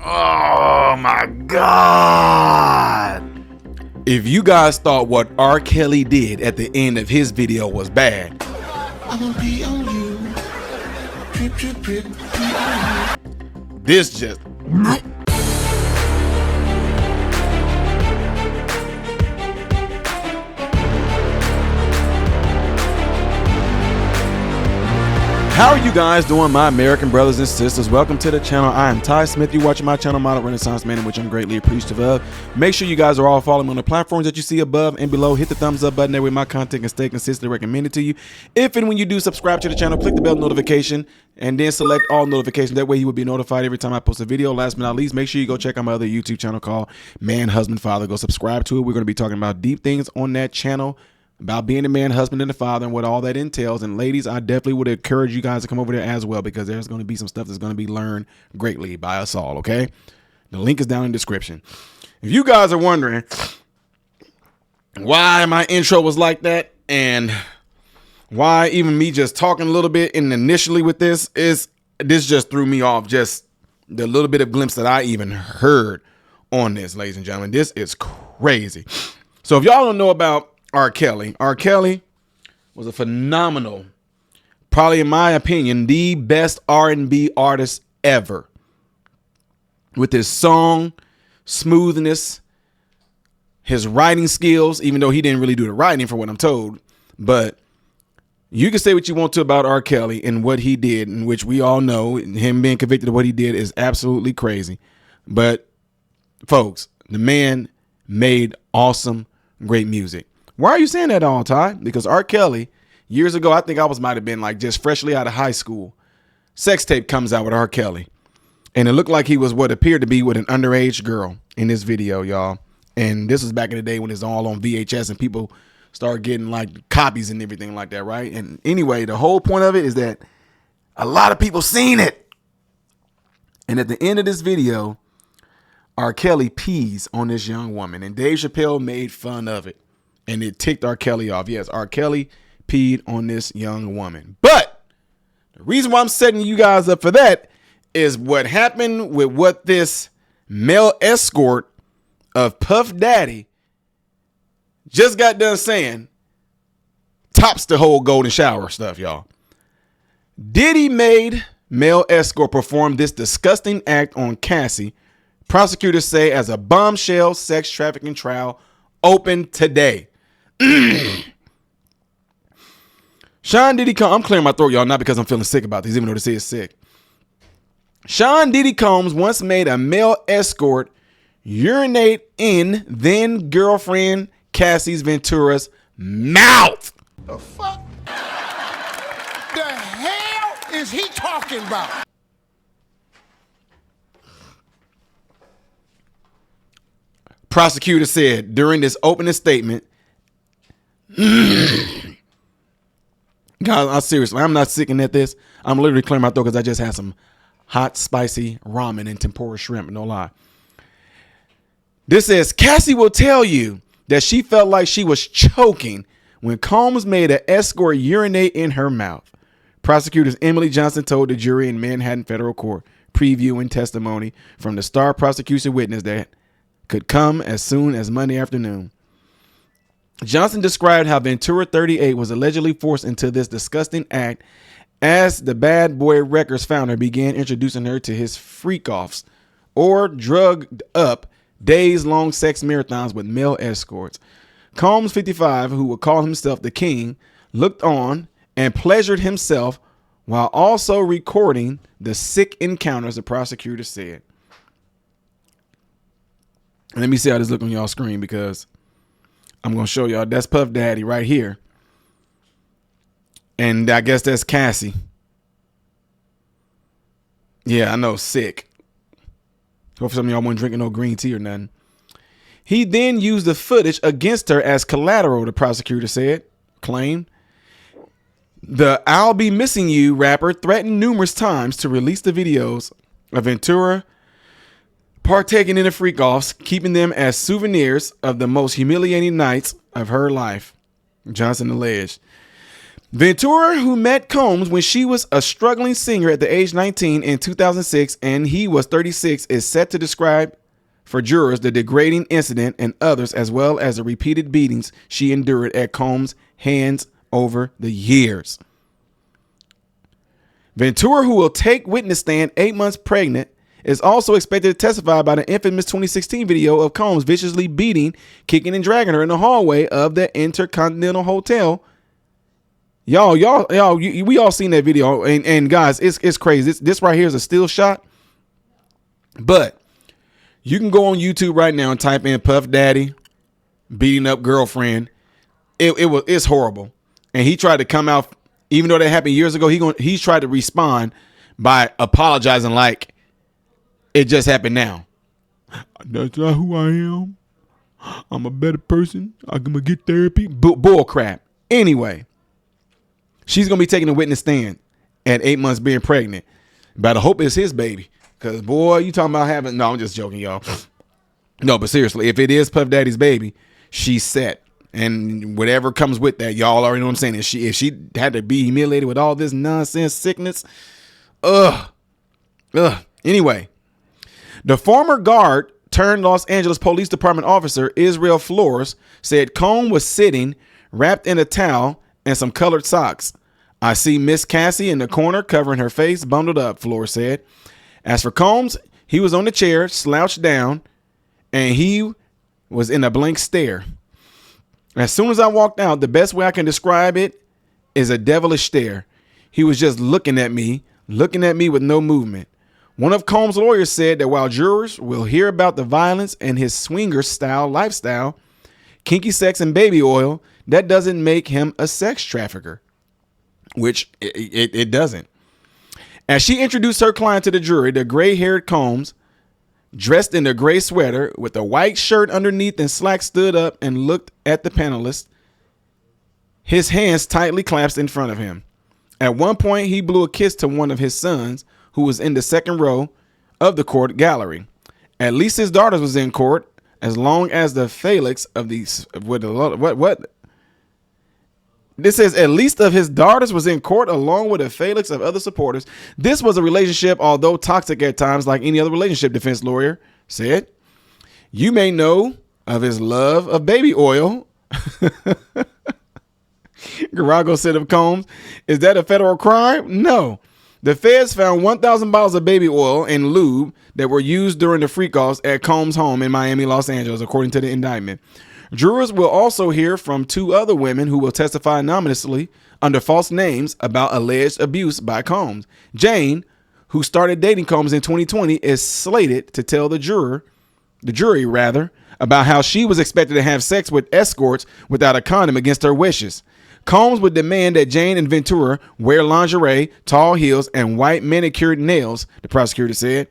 Oh my God. If you guys thought what R. Kelly did at the end of his video was bad, I'm gonna pee on you. Drip, drip, drip, pee on you. This just... How are you guys doing, my American brothers and sisters? Welcome to the channel. I am Ty Smith. You're watching my channel, Model Renaissance Man, in which I'm greatly appreciative of. Make sure you guys are all following me on the platforms that you see above and below. Hit the thumbs up button. That way my content can stay consistently recommended to you. If and when you do subscribe to the channel, click the bell notification and then select all notifications. That way you will be notified every time I post a video. Last but not least, make sure you go check out my other YouTube channel called Man, Husband, Father. Go subscribe to it. We're going to be talking about deep things on that channel, about being a man, husband, and a father, and what all that entails. And ladies, I definitely would encourage you guys to come over there as well, because there's going to be some stuff that's going to be learned greatly by us all, okay? The link is down in the description. If you guys are wondering why my intro was like that, and why even me just talking a little bit and initially with this just threw me off, just the little bit of glimpse that I even heard on this, ladies and gentlemen. This is crazy. So if y'all don't know about R. Kelly was a phenomenal, probably in my opinion, the best R&B artist ever. With his song smoothness, his writing skills, even though he didn't really do the writing for what I'm told. But you can say what you want to about R. Kelly and what he did, in which we all know him being convicted of what he did is absolutely crazy. But folks, the man made awesome, great music. Why are you saying that all, Ty? Because R. Kelly, years ago, I think I might have been like just freshly out of high school. Sex tape comes out with R. Kelly. And it looked like he was what appeared to be with an underage girl in this video, y'all. And this was back in the day when it's all on VHS and people start getting like copies and everything like that, right? And anyway, the whole point of it is that a lot of people seen it. And at the end of this video, R. Kelly pees on this young woman. And Dave Chappelle made fun of it. And it ticked R. Kelly off. Yes, R. Kelly peed on this young woman. But the reason why I'm setting you guys up for that is what happened with what this male escort of Puff Daddy just got done saying tops the whole golden shower stuff, y'all. Diddy made male escort perform this disgusting act on Cassie, prosecutors say, as a bombshell sex trafficking trial opened today. Sean Diddy Combs, I'm clearing my throat, y'all, not because I'm feeling sick about this, even though this is sick. Sean Diddy Combs once made a male escort urinate in then girlfriend Cassie Ventura's mouth. The fuck? The hell is he talking about? Prosecutor said during this opening statement, guys, seriously, I'm not sicking at this. I'm literally clearing my throat because I just had some hot, spicy ramen and tempura shrimp, no lie. This says, Cassie will tell you that she felt like she was choking when Combs made an escort urinate in her mouth. Prosecutors Emily Johnson told the jury in Manhattan federal court, previewing testimony from the star prosecution witness that could come as soon as Monday afternoon. Johnson described how Ventura 38 was allegedly forced into this disgusting act as the Bad Boy Records founder began introducing her to his freak-offs or drugged up days-long sex marathons with male escorts. Combs, 55, who would call himself the King, looked on and pleasured himself while also recording the sick encounters, the prosecutor said. Let me see how this look on y'all screen, because I'm going to show y'all. That's Puff Daddy right here. And I guess that's Cassie. Yeah, I know, sick. Hope some of y'all weren't drinking no green tea or nothing. He then used the footage against her as collateral, the prosecutor claimed. The I'll Be Missing You rapper threatened numerous times to release the videos of Ventura partaking in the freak-offs, keeping them as souvenirs of the most humiliating nights of her life, Johnson alleged. Ventura, who met Combs when she was a struggling singer at the age 19 in 2006 and he was 36, is set to describe for jurors the degrading incident and others, as well as the repeated beatings she endured at Combs' hands over the years. Ventura, who will take witness stand 8 months pregnant, is also expected to testify about an infamous 2016 video of Combs viciously beating, kicking, and dragging her in the hallway of the Intercontinental Hotel. We all seen that video, and guys, it's crazy. This right here is a still shot, but you can go on YouTube right now and type in Puff Daddy beating up girlfriend. It's horrible, and he tried to come out, even though that happened years ago. He's tried to respond by apologizing like it just happened now. That's not who I am. I'm a better person. I'm gonna get therapy. Bull crap. Anyway, she's gonna be taking a witness stand at 8 months being pregnant. But I hope it's his baby, cause boy, you talking about having? No, I'm just joking, y'all. No, but seriously, if it is Puff Daddy's baby, she's set, and whatever comes with that, y'all already know what I'm saying. If she had to be humiliated with all this nonsense sickness, Anyway. The former guard turned Los Angeles Police Department officer Israel Flores said Combs was sitting wrapped in a towel and some colored socks. I see Miss Cassie in the corner covering her face, bundled up, Flores said. As for Combs, he was on the chair, slouched down, and he was in a blank stare. As soon as I walked out, the best way I can describe it is a devilish stare. He was just looking at me with no movement. One of Combs' lawyers said that while jurors will hear about the violence and his swinger-style lifestyle, kinky sex and baby oil, that doesn't make him a sex trafficker, which it doesn't. As she introduced her client to the jury, the gray-haired Combs, dressed in a gray sweater with a white shirt underneath and slacks, stood up and looked at the panelists, his hands tightly clasped in front of him. At one point, he blew a kiss to one of his sons, who was in the second row of the court gallery. At least his daughters was in court, as long as the phalanx of these what? This says at least of his daughters was in court, along with a phalanx of other supporters. This was a relationship, although toxic at times, like any other relationship, defense lawyer said. You may know of his love of baby oil. Garago said of Combs, is that a federal crime? No. The feds found 1,000 bottles of baby oil and lube that were used during the freak-offs at Combs' home in Miami, Los Angeles, according to the indictment. Jurors will also hear from 2 other women who will testify anonymously under false names about alleged abuse by Combs. Jane, who started dating Combs in 2020, is slated to tell the jury, about how she was expected to have sex with escorts without a condom against her wishes. Combs would demand that Jane and Ventura wear lingerie, tall heels, and white manicured nails, the prosecutor said.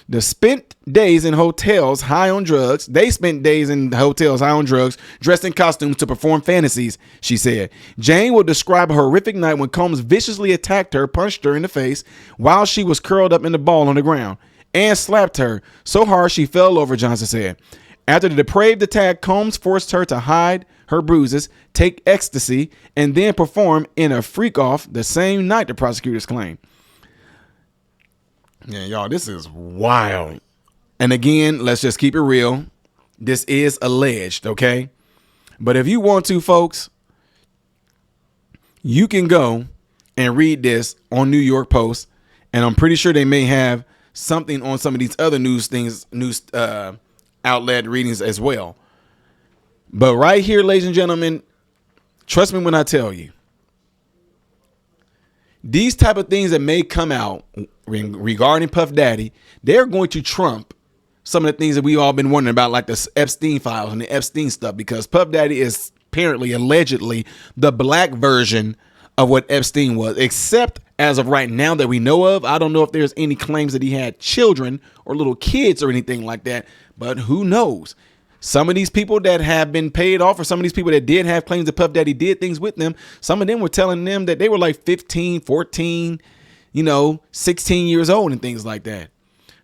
They spent days in hotels high on drugs, dressed in costumes to perform fantasies, she said. Jane will describe a horrific night when Combs viciously attacked her, punched her in the face while she was curled up in the ball on the ground, and slapped her so hard she fell over, Johnson said. After the depraved attack, Combs forced her to hide her bruises, take ecstasy, and then perform in a freak-off the same night, the prosecutors claim. Yeah, y'all, this is wild. And again, let's just keep it real. This is alleged, okay? But if you want to, folks, you can go and read this on New York Post, and I'm pretty sure they may have something on some of these other news outlet readings as well. But right here, ladies and gentlemen, trust me when I tell you, these type of things that may come out regarding Puff Daddy, they're going to trump some of the things that we all been wondering about, like the Epstein files and the Epstein stuff, because Puff Daddy is apparently, allegedly, the black version of what Epstein was, except as of right now that we know of. I don't know if there's any claims that he had children or little kids or anything like that, but who knows? Some of these people that have been paid off, or some of these people that did have claims that Puff Daddy did things with them, some of them were telling them that they were like 15, 14, 16 years old and things like that.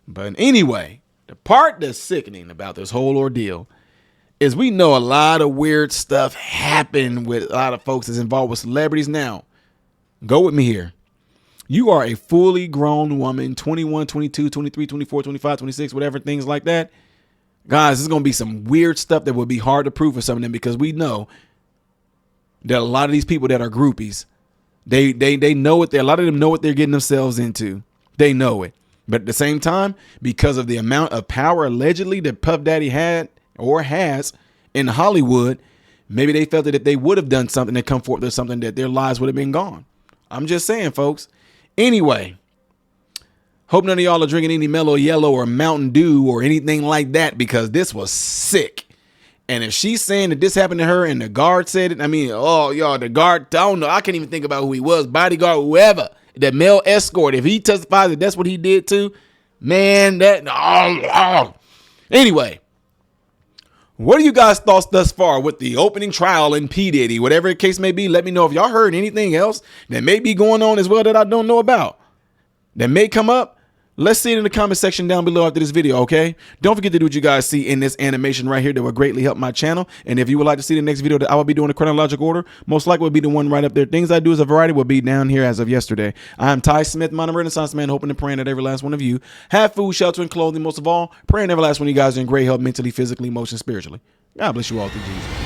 But anyway, the part that's sickening about this whole ordeal is we know a lot of weird stuff happened with a lot of folks that's involved with celebrities now. Go with me here. You are a fully grown woman, 21, 22, 23, 24, 25, 26, whatever, things like that. Guys, there's going to be some weird stuff that will be hard to prove for some of them, because we know that a lot of these people that are groupies, they know what a lot of them know what they're getting themselves into. They know it. But at the same time, because of the amount of power allegedly that Puff Daddy had or has in Hollywood, maybe they felt that if they would have done something to come forth with something, that their lives would have been gone. I'm just saying, folks. Anyway, hope none of y'all are drinking any Mellow Yellow or Mountain Dew or anything like that, because this was sick. And if she's saying that this happened to her and the guard said it, I mean, oh, y'all, the guard, I don't know. I can't even think about who he was. Bodyguard, whoever, that male escort, if he testifies that that's what he did too, man, Anyway, what are you guys' thoughts thus far with the opening trial in P-Diddy? Whatever the case may be, let me know if y'all heard anything else that may be going on as well that I don't know about, that may come up. Let's see it in the comment section down below after this video, okay? Don't forget to do what you guys see in this animation right here that will greatly help my channel. And if you would like to see the next video that I will be doing in chronological order, most likely will be the one right up there. Things I do as a variety will be down here as of yesterday. I'm Ty Smith, modern Renaissance man, hoping and praying that every last one of you have food, shelter, and clothing. Most of all, praying every last one of you guys are in great health mentally, physically, emotionally, spiritually. God bless you all through Jesus.